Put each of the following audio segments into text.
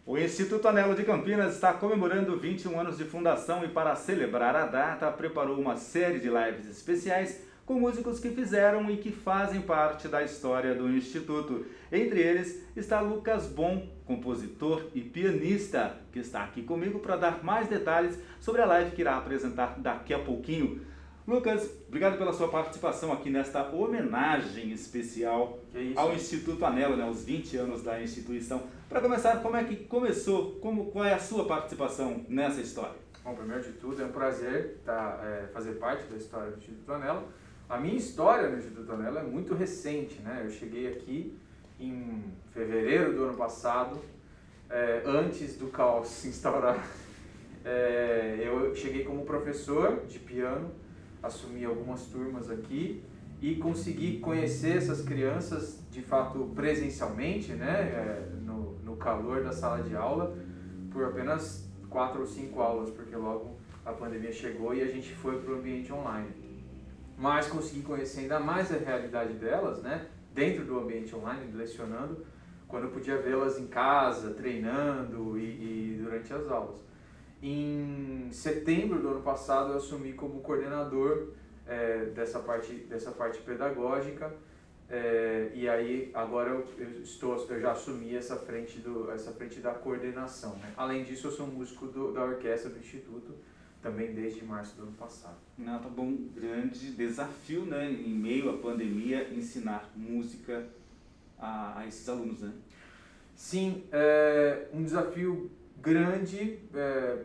O Instituto Anelo de Campinas está comemorando 21 anos de fundação e, para celebrar a data, preparou uma série de lives especiais com músicos que fizeram e que fazem parte da história do Instituto. Entre eles está Lucas Bon, compositor e pianista, que está aqui comigo para dar mais detalhes sobre a live que irá apresentar daqui a pouquinho. Lucas, obrigado pela sua participação aqui nesta homenagem especial ao Instituto Anelo, né, os 20 anos da instituição. Para começar, como é que começou, qual é a sua participação nessa história? Bom, primeiro de tudo, é um prazer fazer parte da história do Instituto Anelo. A minha história no Instituto Anelo é muito recente, né? Eu cheguei aqui em fevereiro do ano passado, antes do caos se instaurar. Eu cheguei como professor de piano, assumi algumas turmas aqui e consegui conhecer essas crianças de fato presencialmente, né, no calor da sala de aula, por apenas 4 ou 5 aulas, porque logo a pandemia chegou e a gente foi para o ambiente online. Mas consegui conhecer ainda mais a realidade delas, né, dentro do ambiente online, lecionando, quando eu podia vê-las em casa, treinando e durante as aulas. Em setembro do ano passado eu assumi como coordenador dessa parte pedagógica, e aí agora eu já assumi essa frente da coordenação, né? Além disso, eu sou músico da orquestra do Instituto, também desde março do ano passado. Não, tá bom, grande desafio, né, em meio à pandemia, ensinar música a esses alunos, né? Sim, um desafio grande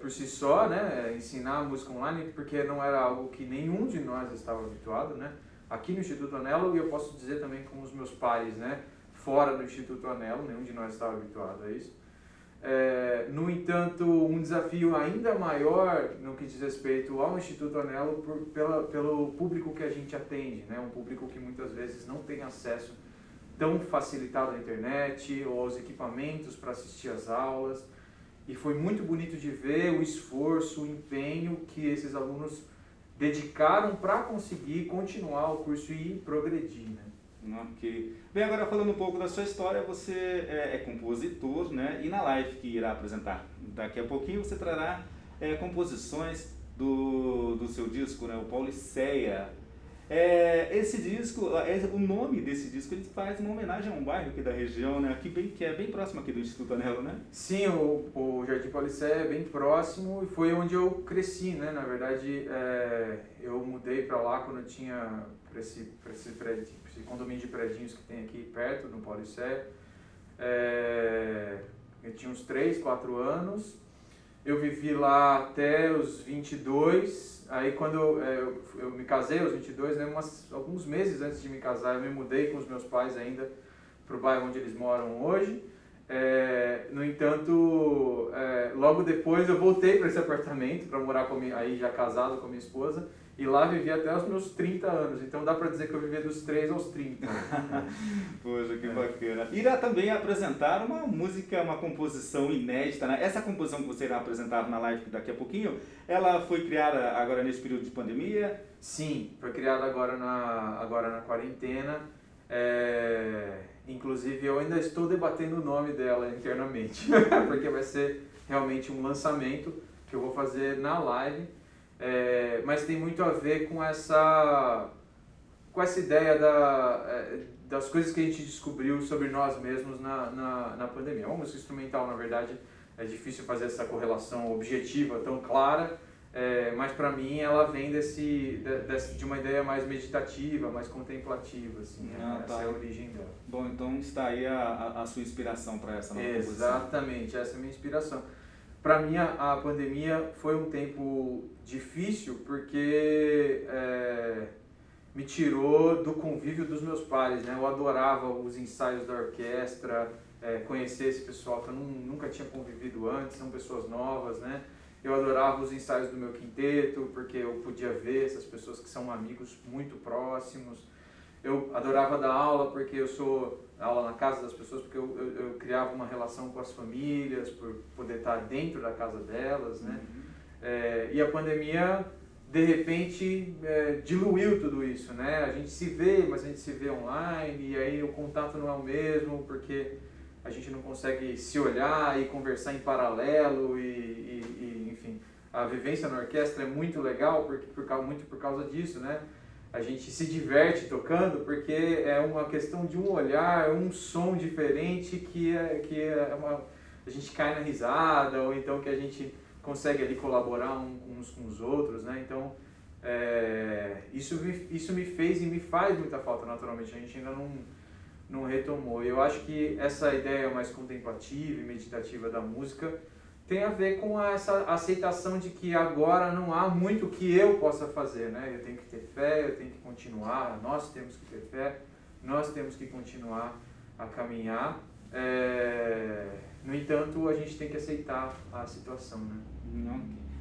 por si só, né, ensinar música online, porque não era algo que nenhum de nós estava habituado, né, aqui no Instituto Anelo, e eu posso dizer também com os meus pares, né, fora do Instituto Anelo, nenhum de nós estava habituado a isso. No entanto, um desafio ainda maior no que diz respeito ao Instituto Anelo pelo público que a gente atende, né, um público que muitas vezes não tem acesso tão facilitado à internet ou aos equipamentos para assistir às aulas. E foi muito bonito de ver o esforço, o empenho que esses alunos dedicaram para conseguir continuar o curso e progredir, né? Ok. Bem, agora falando um pouco da sua história, você é compositor, né? E na live que irá apresentar daqui a pouquinho, você trará composições do seu disco, né? O Pauliceia. Esse disco, o nome desse disco, ele faz uma homenagem a um bairro aqui da região, né? Que é bem próximo aqui do Instituto Anelo, né? Sim, o Jardim Pauliceia é bem próximo e foi onde eu cresci, né? Na verdade, eu mudei para lá quando eu tinha para esse condomínio de predinhos que tem aqui perto, no Pauliceia. Eu tinha uns 3, 4 anos. Eu vivi lá até os 22, aí quando eu me casei aos 22, né, alguns meses antes de me casar, eu me mudei com os meus pais ainda para o bairro onde eles moram hoje. No entanto, logo depois eu voltei para esse apartamento para morar aí já casado com a minha esposa, e lá vivi até os meus 30 anos, então dá para dizer que eu vivi dos 3 aos 30. Poxa, que bacana. Irá também apresentar uma música, uma composição inédita, né? Essa composição que você irá apresentar na live daqui a pouquinho, ela foi criada agora nesse período de pandemia? Sim, foi criada agora na quarentena. Inclusive eu ainda estou debatendo o nome dela internamente, porque vai ser realmente um lançamento que eu vou fazer na live. Mas tem muito a ver com essa ideia das coisas que a gente descobriu sobre nós mesmos na pandemia. Uma música instrumental, na verdade, é difícil fazer essa correlação objetiva tão clara, mas para mim ela vem de uma ideia mais meditativa, mais contemplativa, assim, essa é a origem dela. Bom, então está aí a sua inspiração para essa nova composição. Exatamente, essa é a minha inspiração. Para mim, a pandemia foi um tempo difícil porque me tirou do convívio dos meus pares, né? Eu adorava os ensaios da orquestra, conhecer esse pessoal que eu nunca tinha convivido antes, são pessoas novas, né? Eu adorava os ensaios do meu quinteto, porque eu podia ver essas pessoas que são amigos muito próximos. Eu adorava dar aula, porque eu sou aula na casa das pessoas, porque eu criava uma relação com as famílias, por poder estar dentro da casa delas, né? E a pandemia, de repente, diluiu tudo isso, né? A gente se vê, mas a gente se vê online, e aí o contato não é o mesmo, porque a gente não consegue se olhar e conversar em paralelo enfim, a vivência na orquestra é muito legal muito por causa disso, né? A gente se diverte tocando porque é uma questão de um olhar, um som diferente a gente cai na risada, ou então que a gente consegue ali colaborar uns com os outros, né? Então, isso me fez e me faz muita falta, naturalmente. A gente ainda não retomou. Eu acho que essa ideia mais contemplativa e meditativa da música tem a ver com essa aceitação de que agora não há muito que eu possa fazer, né? Eu tenho que ter fé, eu tenho que continuar, nós temos que ter fé, nós temos que continuar a caminhar. No entanto, a gente tem que aceitar a situação, né?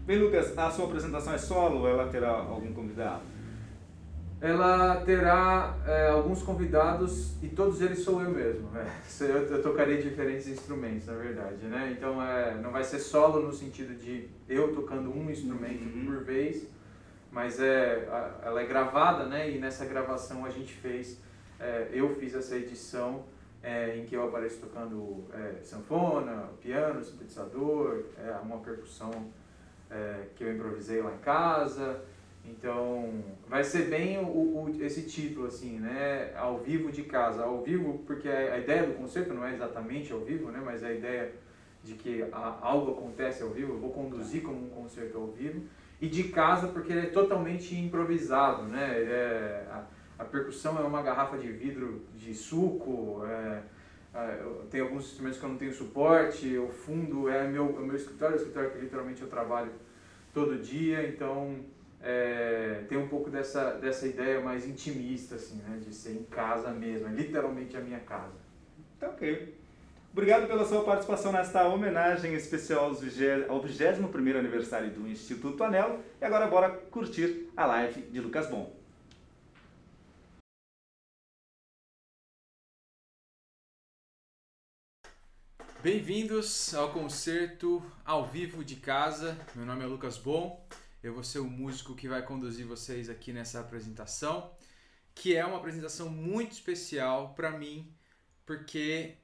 Bem, Lucas, a sua apresentação é solo ou ela terá algum convidado? Ela terá alguns convidados e todos eles sou eu mesmo. Eu tocarei diferentes instrumentos, na verdade, né? Então não vai ser solo no sentido de eu tocando um instrumento por vez, mas ela é gravada, né? E nessa gravação a gente eu fiz essa edição em que eu apareço tocando sanfona, piano, sintetizador, uma percussão que eu improvisei lá em casa. Então, vai ser bem esse título, assim, né? Ao vivo de casa. Ao vivo, porque a ideia do concerto não é exatamente ao vivo, né? Mas a ideia de que algo acontece ao vivo, eu vou conduzir como um concerto ao vivo. E de casa, porque ele é totalmente improvisado, né? A percussão é uma garrafa de vidro de suco, tem alguns instrumentos que eu não tenho suporte, o fundo é meu escritório, o escritório que literalmente eu trabalho todo dia, então tem um pouco dessa ideia mais intimista, assim, né, de ser em casa mesmo, é literalmente a minha casa. Tá ok. Obrigado pela sua participação nesta homenagem especial ao 21º aniversário do Instituto Anelo. E agora bora curtir a live de Lucas Bon. Bem-vindos ao concerto ao vivo de casa. Meu nome é Lucas Bon. Eu vou ser o músico que vai conduzir vocês aqui nessa apresentação, que é uma apresentação muito especial para mim, porque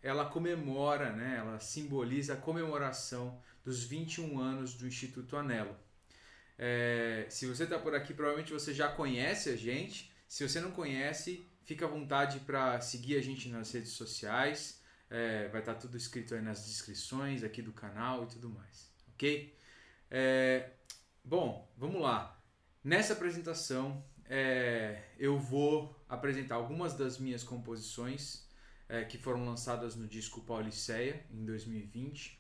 ela comemora, né? Ela simboliza a comemoração dos 21 anos do Instituto Anelo. Se você está por aqui, provavelmente você já conhece a gente. Se você não conhece, fica à vontade para seguir a gente nas redes sociais. Vai estar tudo escrito aí nas descrições aqui do canal e tudo mais, ok? Bom, vamos lá. Nessa apresentação eu vou apresentar algumas das minhas composições que foram lançadas no disco Pauliceia em 2020.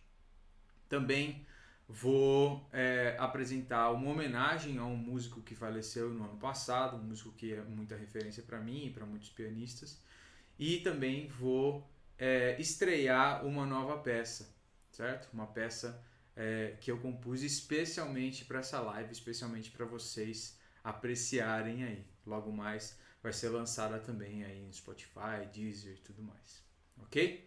Também vou apresentar uma homenagem a um músico que faleceu no ano passado, um músico que é muita referência para mim e para muitos pianistas. E também vou estrear uma nova peça, certo? Uma peça que eu compus especialmente para essa live, especialmente para vocês apreciarem aí. Logo mais vai ser lançada também aí no Spotify, Deezer e tudo mais, ok?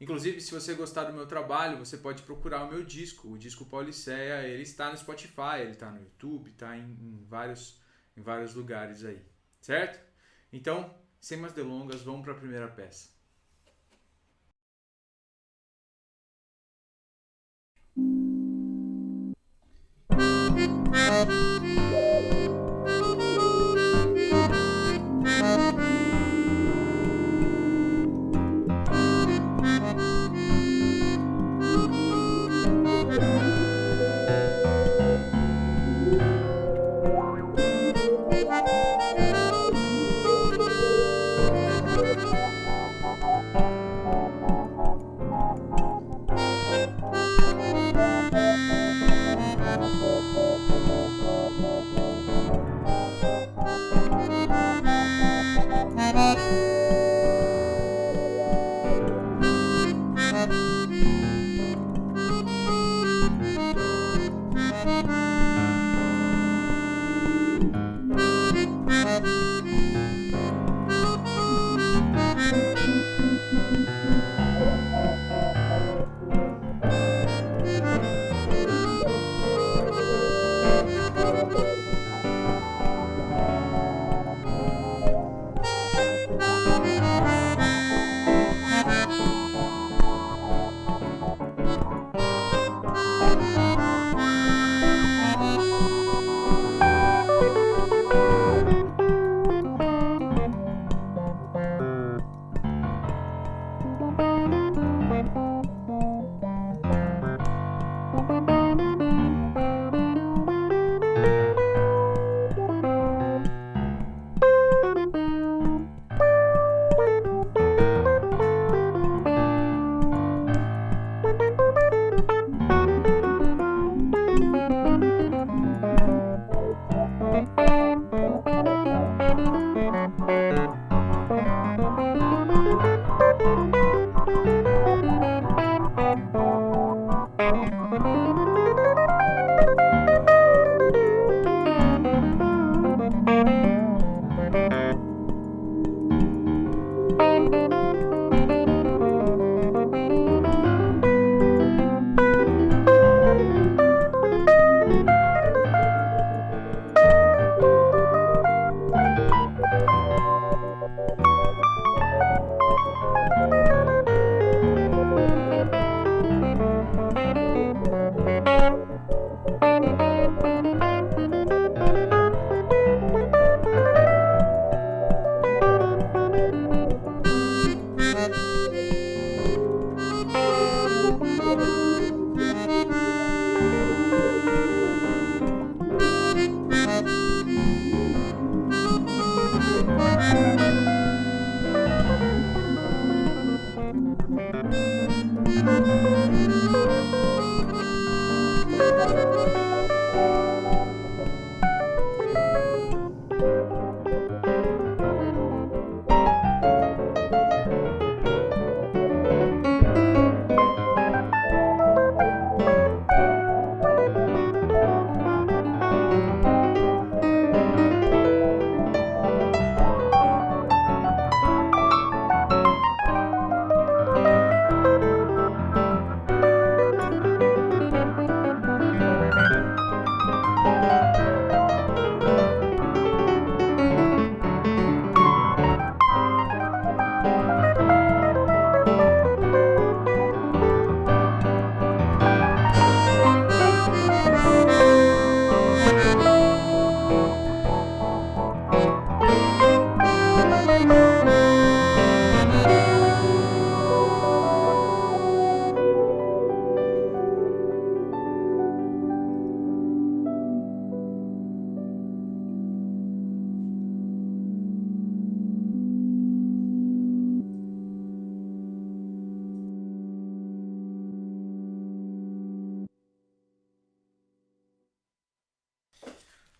Inclusive, se você gostar do meu trabalho, você pode procurar o meu disco, o disco Pauliceia. Ele está no Spotify, ele está no YouTube, está em vários lugares aí, certo? Então, sem mais delongas, vamos para a primeira peça.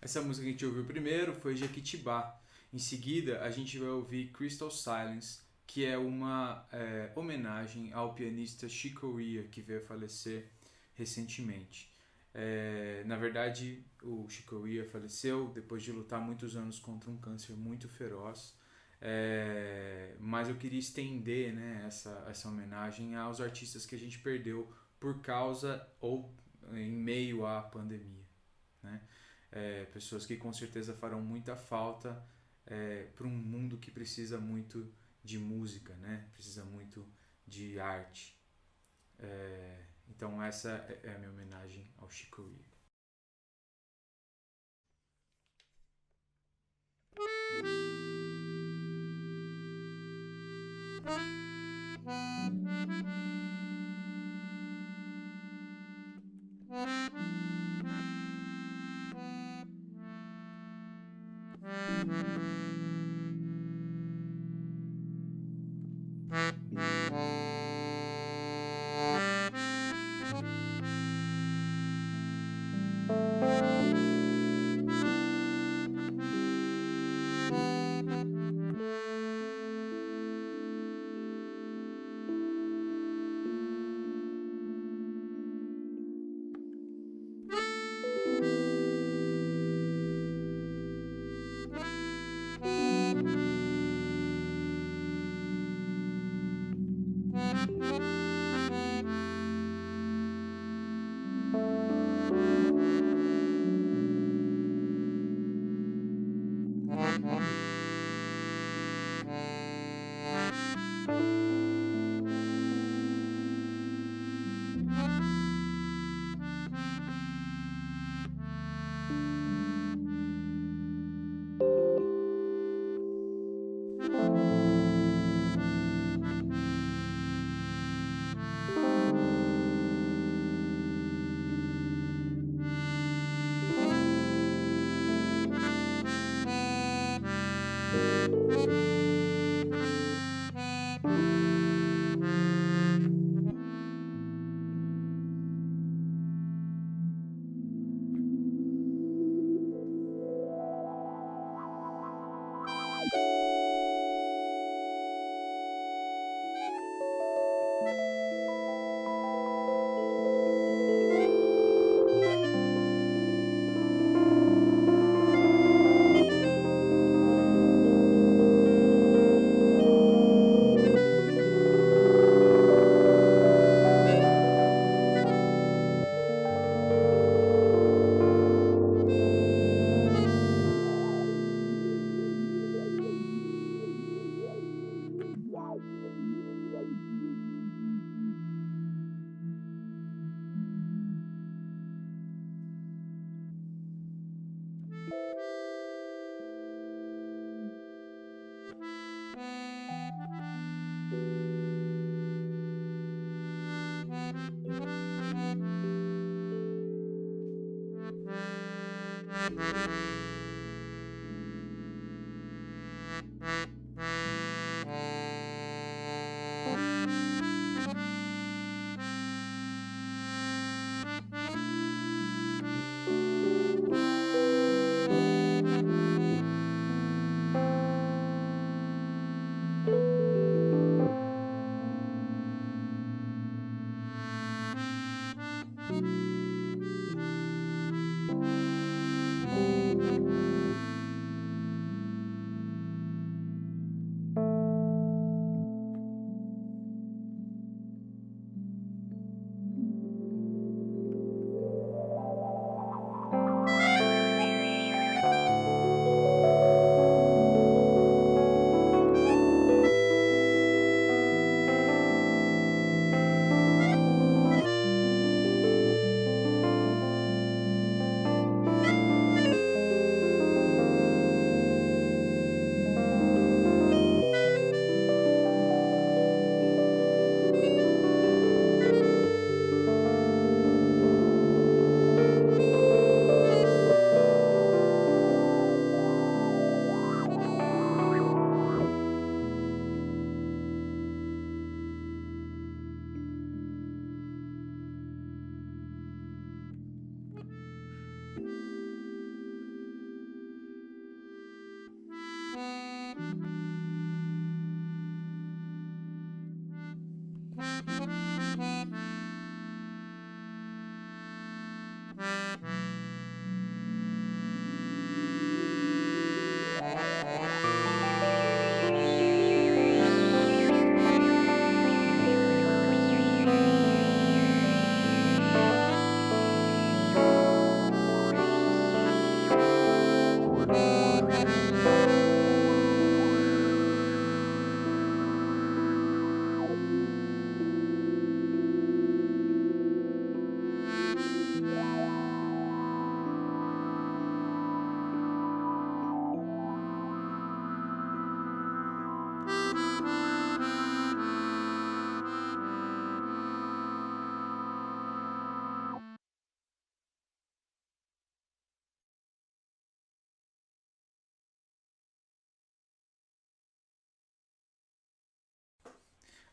Essa música que a gente ouviu primeiro foi Jequitibá. Em seguida, a gente vai ouvir Crystal Silence, que é uma homenagem ao pianista Chick Corea, que veio a falecer recentemente. Na verdade, o Chick Corea faleceu depois de lutar muitos anos contra um câncer muito feroz. Mas eu queria estender, né, essa homenagem aos artistas que a gente perdeu por causa ou em meio à pandemia, né? Pessoas que com certeza farão muita falta para um mundo que precisa muito de música, né? Precisa muito de arte. Então essa é a minha homenagem ao Chick Corea.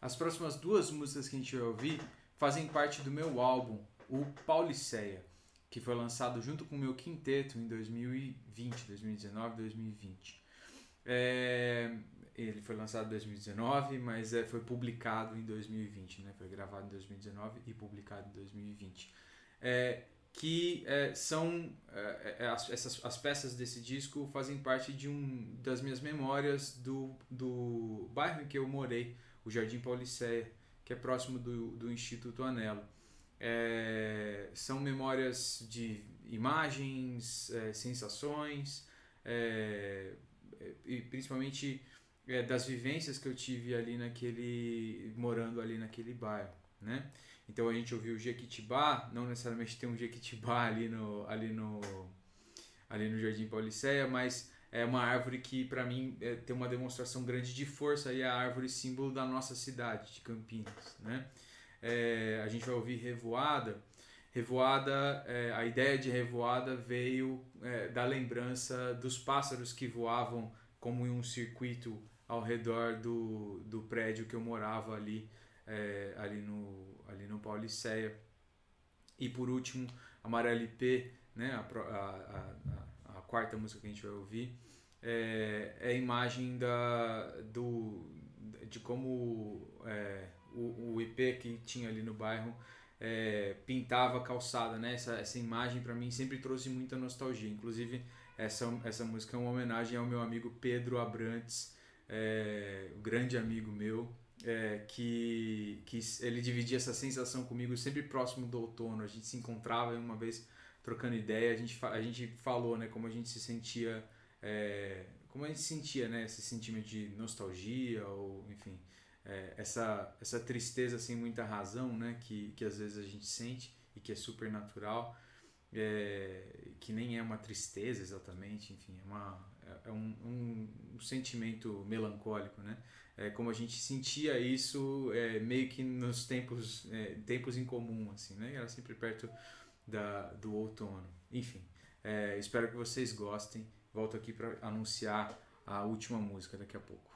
As próximas duas músicas que a gente vai ouvir fazem parte do meu álbum, o Pauliceia, que foi lançado junto com o meu quinteto em 2020, 2019, 2020. Ele foi lançado em 2019, mas foi publicado em 2020, né? Foi gravado em 2019 e publicado em 2020. As peças desse disco fazem parte das minhas memórias do bairro em que eu morei, o Jardim Pauliceia, que é próximo do Instituto Anello. São memórias de imagens, sensações, e principalmente das vivências que eu tive ali morando ali naquele bairro, né? Então a gente ouviu o Jequitibá, não necessariamente tem um Jequitibá ali no Jardim Pauliceia, mas é uma árvore que para mim tem uma demonstração grande de força, e é a árvore símbolo da nossa cidade de Campinas, né? A gente vai ouvir Revoada. A ideia de Revoada veio da lembrança dos pássaros que voavam como em um circuito ao redor do prédio que eu morava ali no Pauliceia. E por último, Amarela IP, né, a quarta música que a gente vai ouvir, é a imagem de como o IP que tinha ali no bairro pintava a calçada, né? Essa imagem para mim sempre trouxe muita nostalgia. Inclusive essa música é uma homenagem ao meu amigo Pedro Abrantes, um grande amigo meu, que ele dividia essa sensação comigo sempre próximo do outono. A gente se encontrava uma vez trocando ideia, a gente falou, né, como a gente se sentia, né, esse sentimento de nostalgia, ou enfim, essa tristeza sem muita razão, né, que às vezes a gente sente e que é super natural, que nem é uma tristeza exatamente, enfim, é um sentimento melancólico, né? Como a gente sentia isso meio que nos tempos em comum, assim, né? Era sempre perto do outono. Enfim, espero que vocês gostem. Volto aqui para anunciar a última música daqui a pouco.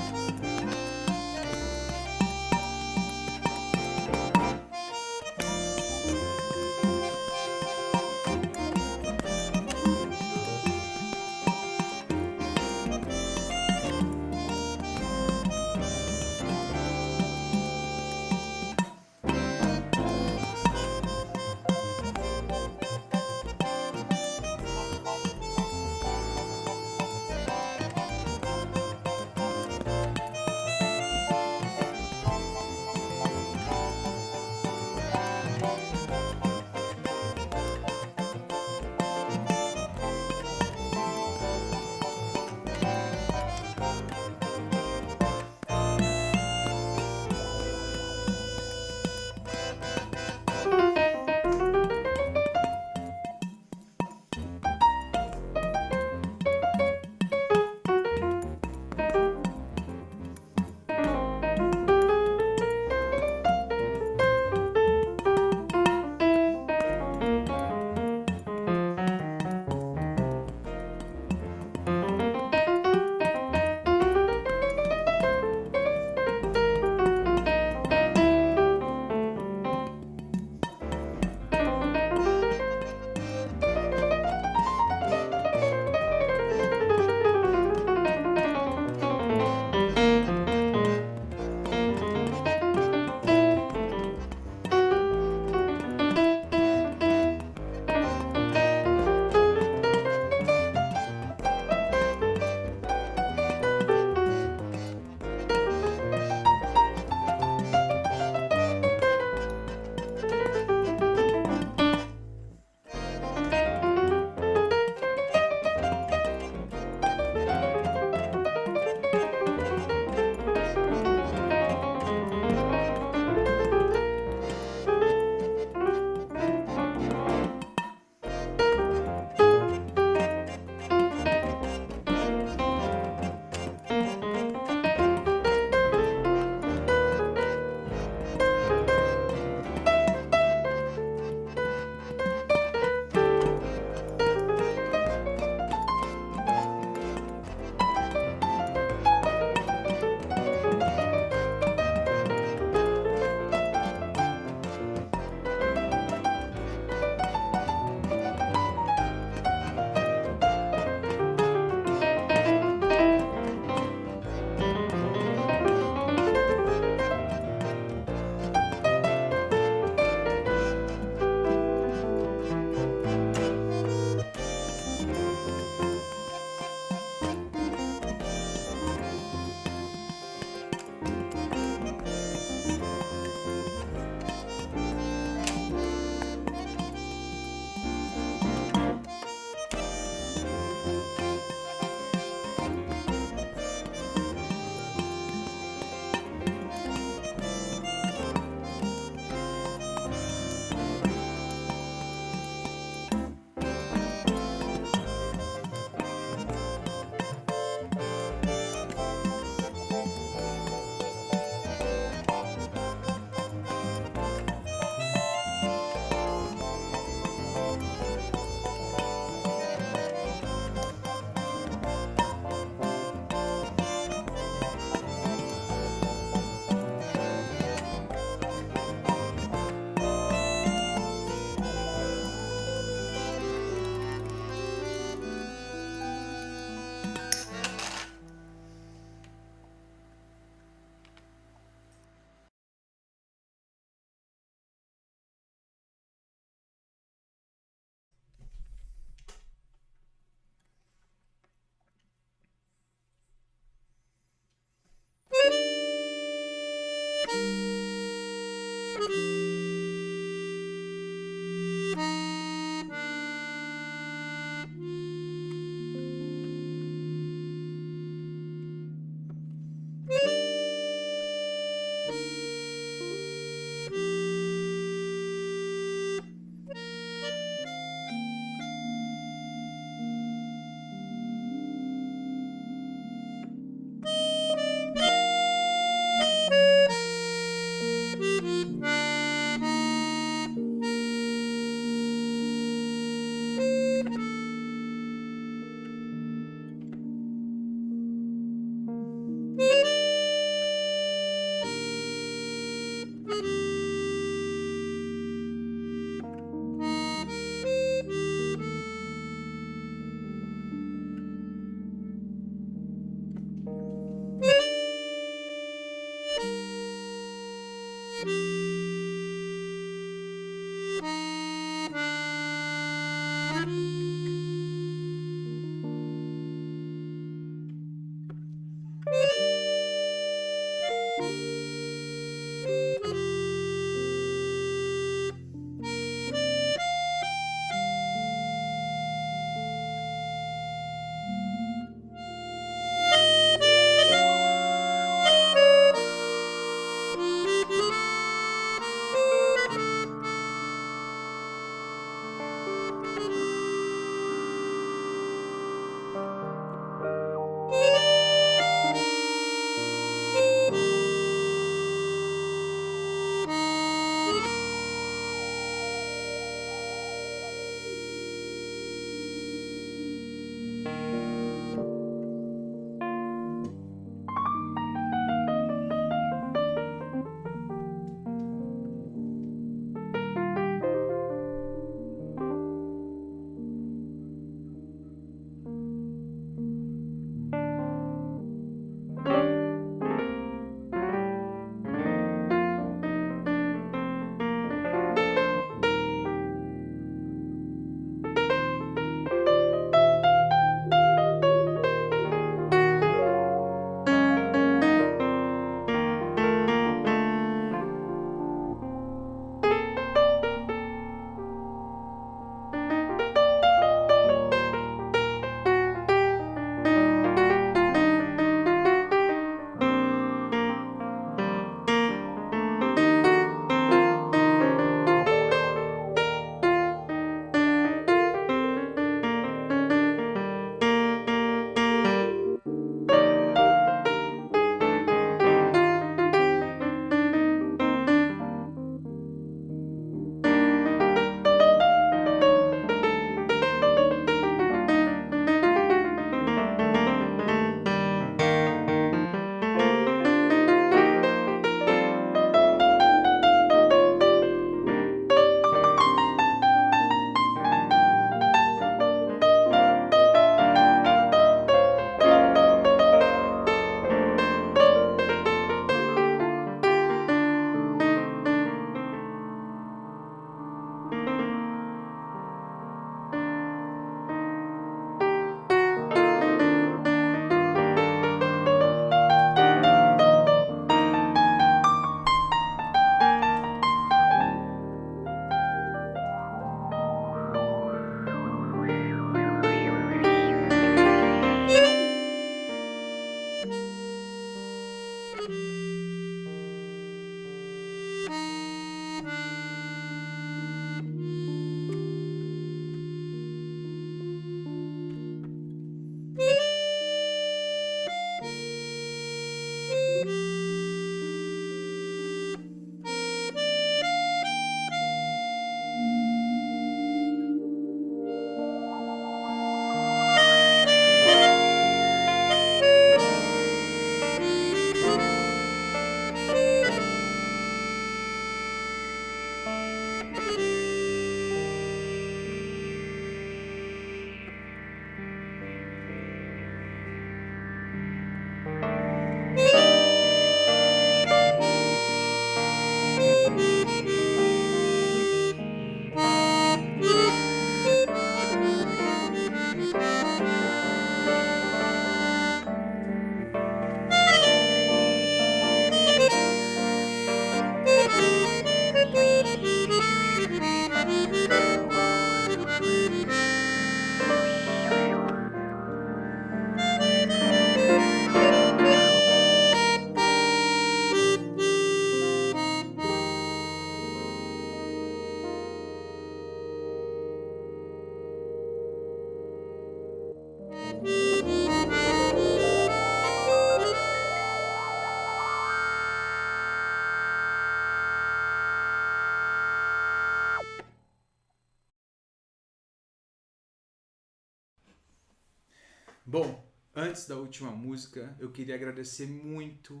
Bom, antes da última música, eu queria agradecer muito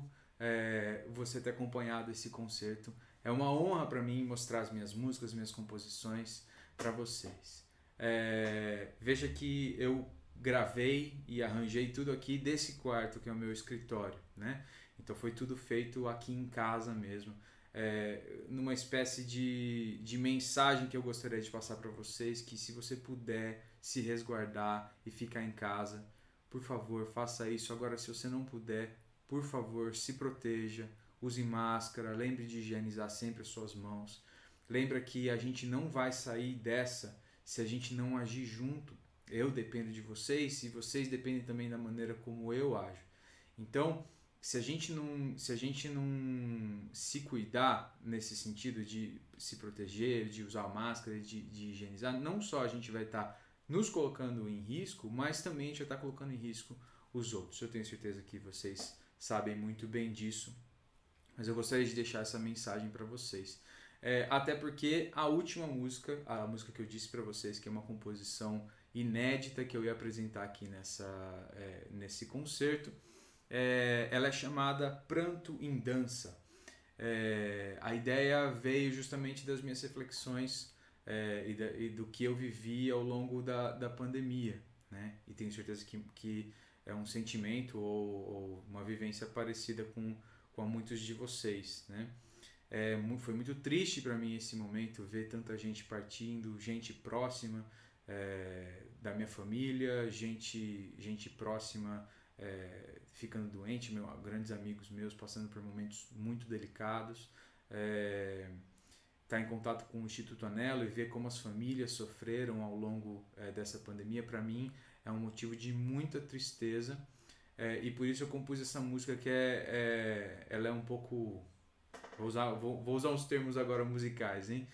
você ter acompanhado esse concerto. É uma honra para mim mostrar as minhas músicas, minhas composições para vocês. Veja que eu gravei e arranjei tudo aqui desse quarto que é o meu escritório, né? Então foi tudo feito aqui em casa mesmo, numa espécie de mensagem que eu gostaria de passar para vocês, que se você puder se resguardar e ficar em casa, por favor, faça isso. Agora, se você não puder, por favor, se proteja, use máscara, lembre de higienizar sempre as suas mãos. Lembra que a gente não vai sair dessa se a gente não agir junto. Eu dependo de vocês e vocês dependem também da maneira como eu ajo. Então, se a gente não se cuidar nesse sentido de se proteger, de usar máscara, de higienizar, não só a gente vai estar nos colocando em risco, mas também a gente vai estar colocando em risco os outros. Eu tenho certeza que vocês sabem muito bem disso, mas eu gostaria de deixar essa mensagem para vocês. Até porque a última música, a música que eu disse para vocês, que é uma composição inédita que eu ia apresentar aqui nesse concerto, ela é chamada Pranto em Dança. A ideia veio justamente das minhas reflexões e do que eu vivi ao longo da pandemia, né? E tenho certeza que é um sentimento ou uma vivência parecida com muitos de vocês, né? Foi muito triste para mim esse momento, ver tanta gente partindo, gente próxima da minha família, gente próxima ficando doente, grandes amigos meus passando por momentos muito delicados. Estar em contato com o Instituto Anelo e ver como as famílias sofreram ao longo dessa pandemia, para mim é um motivo de muita tristeza, e por isso eu compus essa música que ela é um pouco... Vou usar uns termos agora musicais, hein?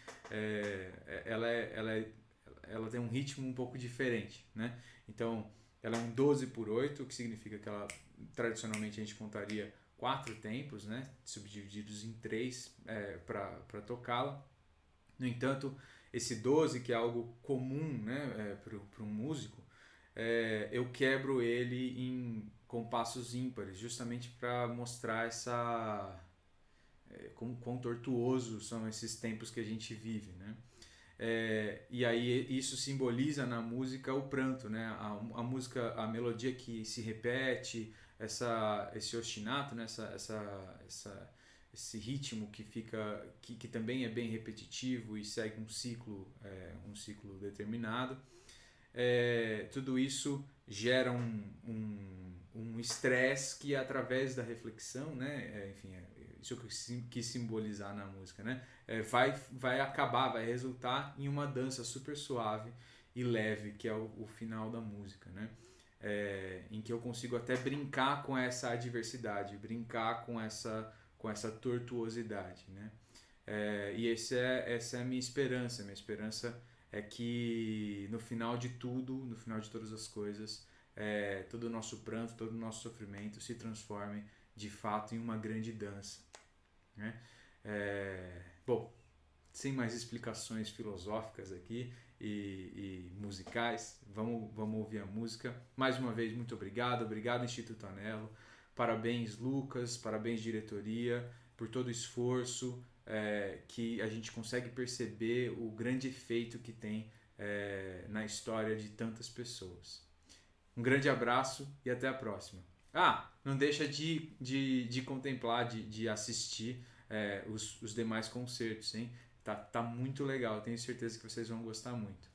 Ela tem um ritmo um pouco diferente, né? Então, ela é um 12/8, o que significa que ela, tradicionalmente, a gente contaria 4 tempos, né? Subdivididos em 3 para tocá-la. No entanto, esse 12, que é algo comum, né, para um músico, eu quebro ele em compassos ímpares, justamente para mostrar quão tortuosos são esses tempos que a gente vive, né? E aí isso simboliza na música o pranto, né? A música, a melodia que se repete, esse ostinato, né? Esse ritmo que também é bem repetitivo e segue um ciclo determinado. Tudo isso gera um estresse que, através da reflexão, né? Isso que eu quis simbolizar na música, né? Vai resultar em uma dança super suave e leve, que é o final da música, né? Em que eu consigo até brincar com essa adversidade, brincar com essa tortuosidade, né? E essa é a minha esperança. Minha esperança é que no final de tudo, no final de todas as coisas, todo o nosso pranto, todo o nosso sofrimento se transforme de fato em uma grande dança, né? Bom, sem mais explicações filosóficas aqui e musicais, vamos ouvir a música. Mais uma vez, muito obrigado Instituto Anelo, parabéns Lucas, parabéns diretoria, por todo o esforço, que a gente consegue perceber o grande efeito que tem na história de tantas pessoas. Um grande abraço e até a próxima. Não deixa de contemplar, de assistir os demais concertos, hein? Tá muito legal, tenho certeza que vocês vão gostar muito.